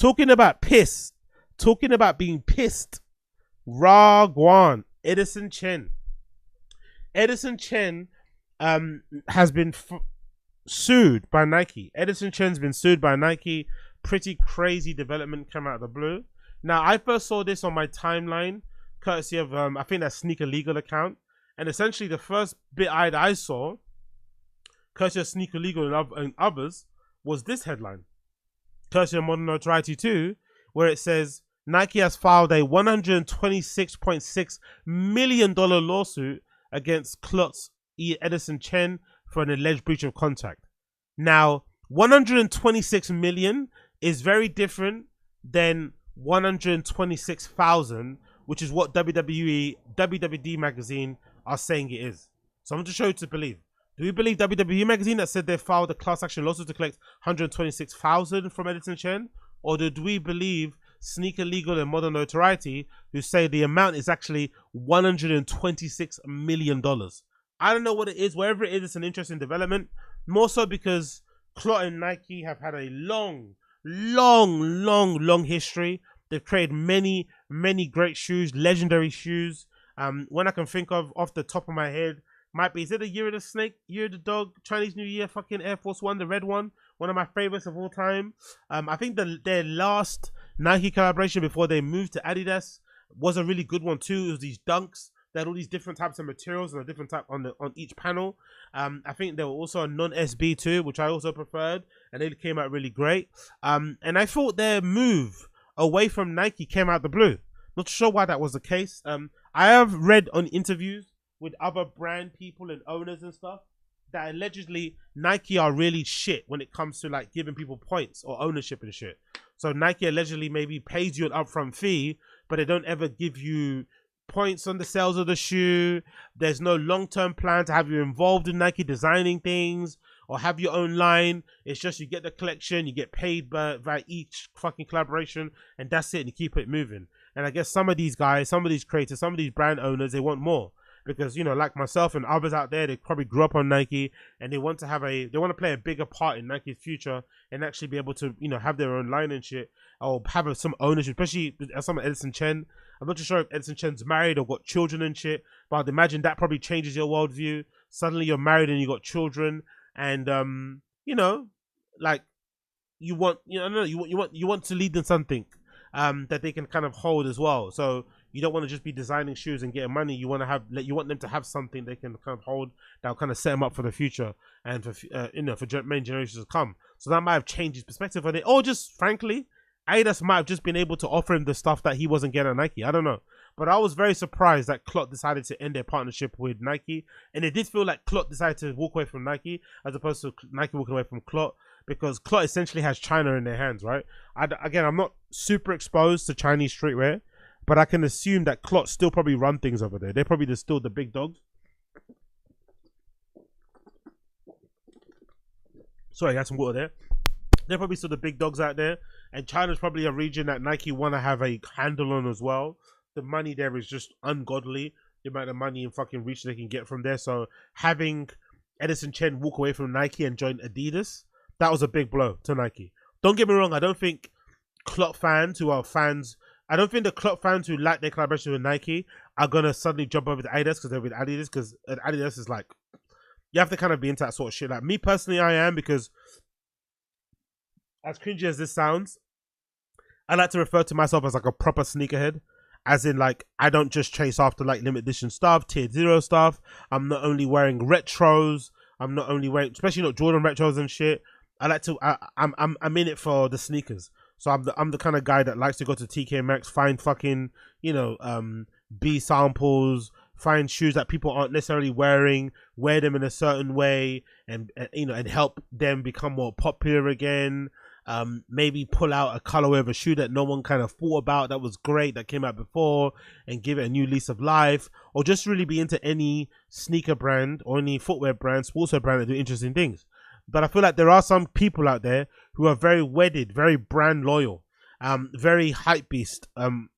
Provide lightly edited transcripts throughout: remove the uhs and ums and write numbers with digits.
Talking about pissed. Talking about being pissed. Ragwan. Edison Chen. Edison Chen has been sued by Nike. Edison Chen's been sued by Nike. Pretty crazy development came out of the blue. Now, I first saw this on my timeline, courtesy of, I think that Sneaker Legal account. And essentially the first bit I saw, courtesy of Sneaker Legal and others, was this headline. Courtesy of Modern Notoriety 2, where it says, Nike has filed a $126.6 million lawsuit against Clot's Edison Chen for an alleged breach of contract. Now, 126 million is very different than 126,000, which is what WWD magazine are saying it is. So I'm going to show you to believe. Do we believe WWE magazine that said they filed a class action lawsuit to collect 126,000 from Edison Chen? Or did we believe Sneaker Legal and Modern Notoriety who say the amount is actually $126 million? I don't know what it is. Wherever it is, it's an interesting development. More so because Clot and Nike have had a long history. They've created many great shoes, legendary shoes. When I can think of off the top of my head, might be, is it the Year of the Snake, Year of the Dog, Chinese New Year, fucking Air Force One, the red one of my favorites of all time. I think their last Nike collaboration before they moved to Adidas was a really good one too. It was these dunks. They had all these different types of materials and a different type on each panel. I think there were also a non-SB too, which I also preferred, and they came out really great. And I thought their move away from Nike came out the blue. Not sure why that was the case. I have read on interviews with other brand people and owners and stuff that allegedly Nike are really shit when it comes to like giving people points or ownership and shit. So Nike allegedly maybe pays you an upfront fee, but they don't ever give you points on the sales of the shoe. There's no long-term plan to have you involved in Nike designing things or have your own line. It's just you get the collection, you get paid by each fucking collaboration, and that's it, and you keep it moving. And I guess some of these guys, some of these creators, some of these brand owners, they want more. Because, you know, like myself and others out there, they probably grew up on Nike and they want to play a bigger part in Nike's future and actually be able to, you know, have their own line and shit, or have some ownership, especially some of Edison Chen. I'm not too sure if Edison Chen's married or got children and shit, but I'd imagine that probably changes your worldview. Suddenly you're married and you got children, and you know, like you want to lead them something that they can kind of hold as well. So you don't want to just be designing shoes and getting money. You want them to have something they can kind of hold that'll kind of set them up for the future and for for many generations to come. So that might have changed his perspective on it, or just frankly, Adidas might have just been able to offer him the stuff that he wasn't getting at Nike. I don't know, but I was very surprised that Clot decided to end their partnership with Nike, and it did feel like Clot decided to walk away from Nike as opposed to Nike walking away from Clot, because Clot essentially has China in their hands, right? Again, I'm not super exposed to Chinese streetwear, but I can assume that Clot still probably run things over there. They're probably still the big dogs. Sorry, I got some water there. They're probably still the big dogs out there. And China's probably a region that Nike want to have a handle on as well. The money there is just ungodly. The amount of money and fucking reach they can get from there. So having Edison Chen walk away from Nike and join Adidas, that was a big blow to Nike. Don't get me wrong. I don't think Clot fans who are fans... I don't think the Clot fans who like their collaboration with Nike are going to suddenly jump over to Adidas because they're with Adidas, because Adidas is like, you have to kind of be into that sort of shit. Like me personally, I am, because as cringy as this sounds, I like to refer to myself as like a proper sneakerhead, as in like, I don't just chase after like limited edition stuff, tier 0 stuff. I'm not only wearing retros, I'm not only wearing, especially not Jordan retros and shit. I like to, I'm in it for the sneakers. So I'm the kind of guy that likes to go to TK Maxx, find fucking, you know, B samples, find shoes that people aren't necessarily wearing, wear them in a certain way, and you know, and help them become more popular again. Maybe pull out a colorway of a shoe that no one kind of thought about that was great, that came out before, and give it a new lease of life, or just really be into any sneaker brand or any footwear brand, sportswear brand that do interesting things. But I feel like there are some people out there who are very wedded, very brand loyal, very hypebeast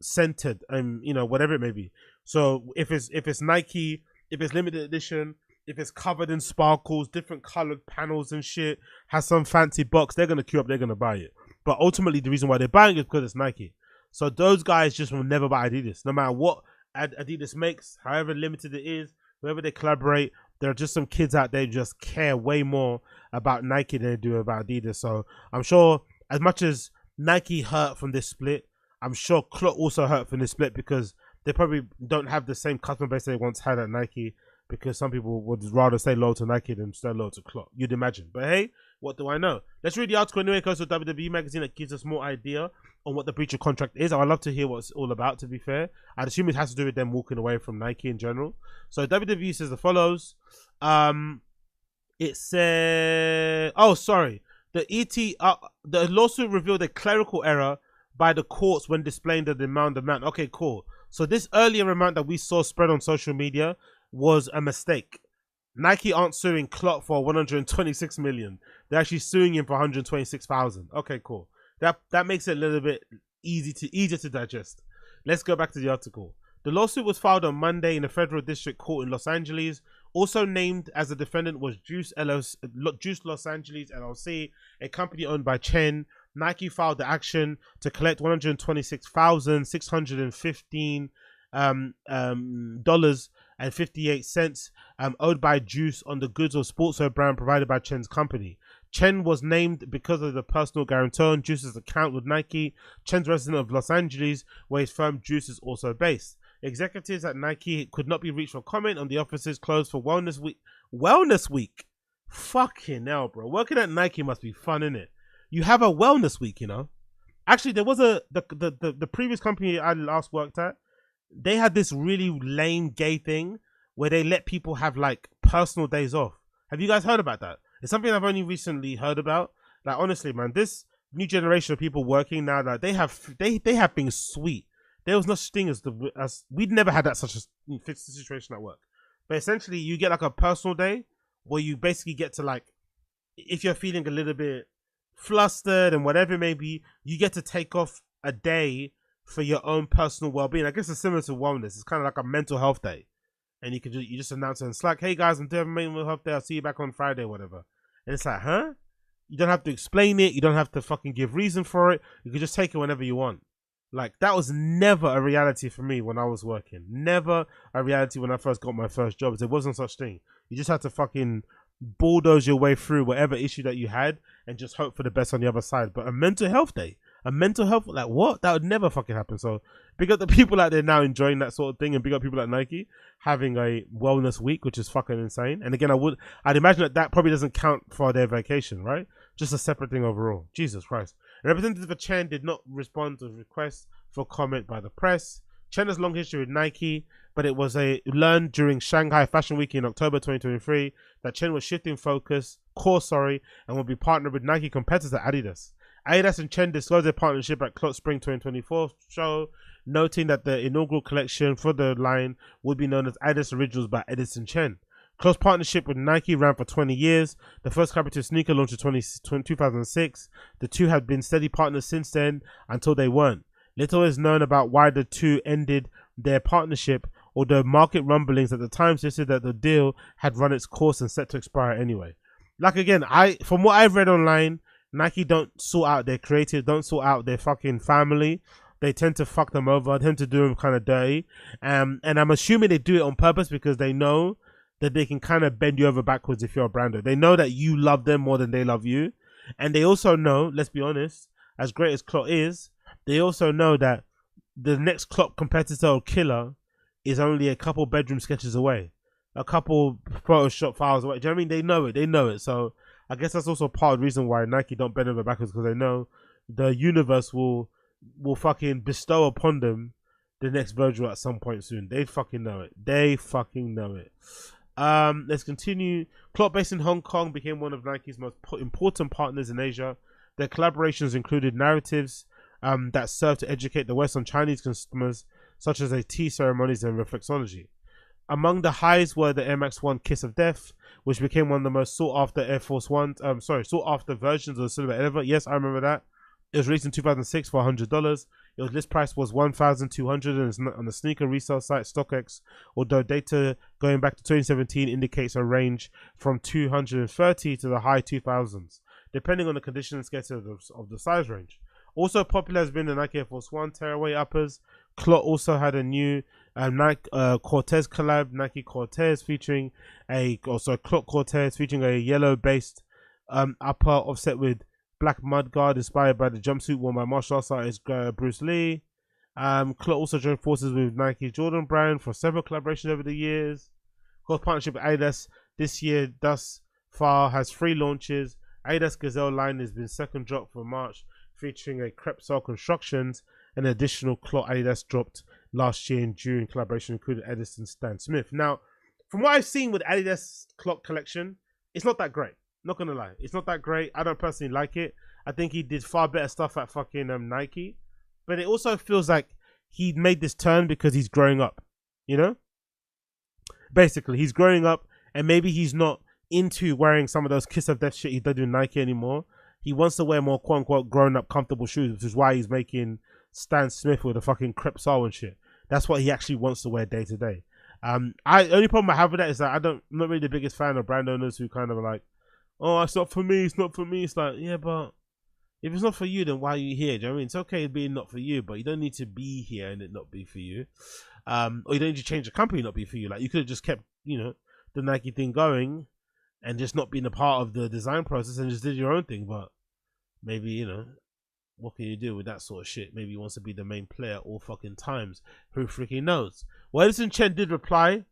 centered, you know, whatever it may be. So if it's Nike, if it's limited edition, if it's covered in sparkles, different colored panels and shit, has some fancy box, they're gonna queue up, they're gonna buy it. But ultimately, the reason why they're buying it is because it's Nike. So those guys just will never buy Adidas, no matter what Adidas makes, however limited it is, whoever they collaborate. There are just some kids out there who just care way more about Nike than they do about Adidas. So I'm sure, as much as Nike hurt from this split, I'm sure Clot also hurt from this split because they probably don't have the same customer base they once had at Nike, because some people would rather stay loyal to Nike than stay loyal to Clot. You'd imagine. But hey, what do I know? Let's read the article anyway. It goes to WWE magazine that gives us more idea on what the breach of contract is. I would love to hear what it's all about, to be fair. I'd assume it has to do with them walking away from Nike in general. So WWE says the follows. It said, oh, sorry. The lawsuit revealed a clerical error by the courts when displaying the demand amount. Okay, cool. So this earlier amount that we saw spread on social media was a mistake. Nike aren't suing Clot for 126 million. They're actually suing him for 126,000. Okay, cool. That makes it a little bit easier to digest. Let's go back to the article. The lawsuit was filed on Monday in a federal district court in Los Angeles. Also named as a defendant was Juice Los Angeles LLC, a company owned by Chen. Nike filed the action to collect $126,615.58 owed by Juice on the goods or sportswear brand provided by Chen's company. Chen was named because of the personal guarantor on Juice's account with Nike. Chen's resident of Los Angeles, where his firm Juice is also based. Executives at Nike could not be reached for comment on the offices closed for Wellness Week. Wellness Week? Fucking hell, bro. Working at Nike must be fun, innit? You have a Wellness Week, you know? Actually, there was the previous company I last worked at, they had this really lame gay thing where they let people have like personal days off. Have you guys heard about that? It's something I've only recently heard about. Like, honestly, man, this new generation of people working now, that they have things sweet. There was no such thing as we'd never had that such a situation at work. But essentially, you get like a personal day where you basically get to, like, if you're feeling a little bit flustered and whatever it may be, you get to take off a day for your own personal well-being. I guess it's similar to wellness. It's kind of like a mental health day, and you just announce it in Slack, "Hey guys, I'm doing a mental health day. I'll see you back on Friday," whatever. And it's like, huh? You don't have to explain it. You don't have to fucking give reason for it. You can just take it whenever you want. Like, that was never a reality for me when I was working. Never a reality when I first got my first jobs. There wasn't such thing. You just had to fucking bulldoze your way through whatever issue that you had and just hope for the best on the other side. But a mental health day, like, what? That would never fucking happen. So big up the people out there now enjoying that sort of thing, and big up people at Nike having a wellness week, which is fucking insane. And again, I'd imagine that probably doesn't count for their vacation, right? Just a separate thing overall. Jesus Christ. A representative for Chen did not respond to requests for comment by the press. Chen has long history with Nike, but it was learned during Shanghai Fashion Week in October 2023 that Chen was shifting course, and will be partnered with Nike competitor Adidas. Adidas and Chen disclosed their partnership at Clot Spring 2024 show, noting that the inaugural collection for the line would be known as Adidas Originals by Edison Chen. Close partnership with Nike ran for 20 years. The first collaborative sneaker launched in 2006. The two have been steady partners since then until they weren't. Little is known about why the two ended their partnership, although market rumblings at the time suggested that the deal had run its course and set to expire anyway. Like, again, from what I've read online, Nike don't sort out their creative, don't sort out their fucking family. They tend to fuck them over, tend to do them kind of dirty. And I'm assuming they do it on purpose because they know that they can kind of bend you over backwards if you're a brander. They know that you love them more than they love you. And they also know, let's be honest, as great as Clot is, they also know that the next Clot competitor or killer is only a couple bedroom sketches away. A couple Photoshop files away. Do you know what I mean? They know it. So I guess that's also part of the reason why Nike don't bend over backwards, because they know the universe will fucking bestow upon them the next Virgil at some point soon. They fucking know it. Let's continue. Clot, based in Hong Kong, became one of Nike's most important partners in Asia. Their collaborations included narratives that serve to educate the West on Chinese customers, such as tea ceremonies and reflexology. Among the highs were the Air Max 1 Kiss of Death, which became one of the most sought after Air Force One, sought after versions of the Silhouette Ever. Yes, I remember that. It was released in 2006 for $100. Its list price was $1,200 and it's on the sneaker resale site StockX, although data going back to 2017 indicates a range from $230 to the high 2000s. depending on the condition and scarcity of the size range. Also popular has been the Nike Air Force One tearaway uppers. Clot also had a new Nike Cortez collab, Nike Cortez featuring Clot Cortez featuring a yellow based upper offset with black mudguard inspired by the jumpsuit worn by martial arts artist Bruce Lee. Clot also joined forces with Nike Jordan brand for several collaborations over the years. Of course, partnership with Adidas this year thus far has 3 launches. Adidas Gazelle line has been second drop for March, featuring a crepe sole constructions. An additional Clot Adidas dropped last year in June, collaboration included Edison Stan Smith. Now, from what I've seen with Adidas Clot collection, it's not that great. Not gonna lie, it's not that great. I don't personally like it. I think he did far better stuff at fucking Nike, but it also feels like he made this turn because he's growing up. You know, basically he's growing up, and maybe he's not into wearing some of those kiss of death shit he does with Nike anymore. He wants to wear more quote unquote grown up comfortable shoes, which is why he's making Stan Smith with a fucking crepe sole and shit. That's what he actually wants to wear day to day. Only problem I have with that is that I'm not really the biggest fan of brand owners who kind of are like, oh, it's not for me, it's not for me. It's like, yeah, but if it's not for you, then why are you here? Do you know what I mean? It's okay being not for you, but you don't need to be here and it not be for you. Or you don't need to change the company not be for you. Like, you could have just kept, you know, the Nike thing going and just not being a part of the design process and just did your own thing. But maybe, you know, what can you do with that sort of shit? Maybe he wants to be the main player all fucking times. Who freaking knows? Well, Edison Chen did reply.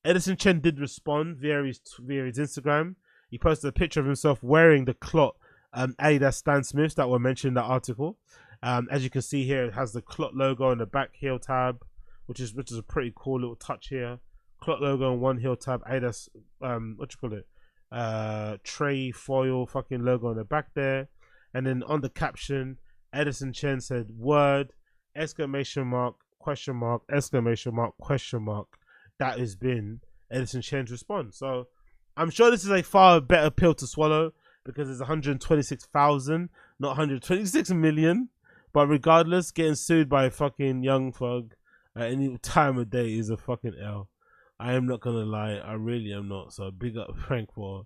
Edison Chen did respond via his Instagram. He posted a picture of himself wearing the Clot Adidas Stan Smiths that were mentioned in the article. As you can see here, it has the Clot logo on the back heel tab, which is a pretty cool little touch here. Clot logo on one heel tab, Adidas tray foil fucking logo on the back there. And then on the caption, Edison Chen said, word, exclamation mark, question mark, exclamation mark, question mark. That has been Edison Chen's response. So I'm sure this is a far better pill to swallow because it's 126,000, not 126 million. But regardless, getting sued by a fucking young thug at any time of day is a fucking L. I am not gonna lie, I really am not. So big up Frank for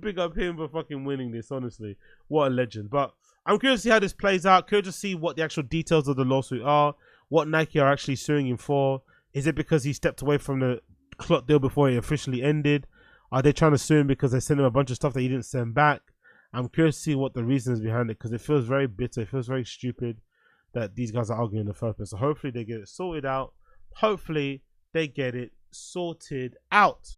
big up him for fucking winning this, honestly. What a legend. But I'm curious to see how this plays out. Curious to see what the actual details of the lawsuit are, what Nike are actually suing him for. Is it because he stepped away from the Clot deal before it officially ended? Are they trying to sue him because they sent him a bunch of stuff that he didn't send back? I'm curious to see what the reason is behind it, because it feels very bitter. It feels very stupid that these guys are arguing in the first place. So hopefully they get it sorted out. Hopefully they get it sorted out.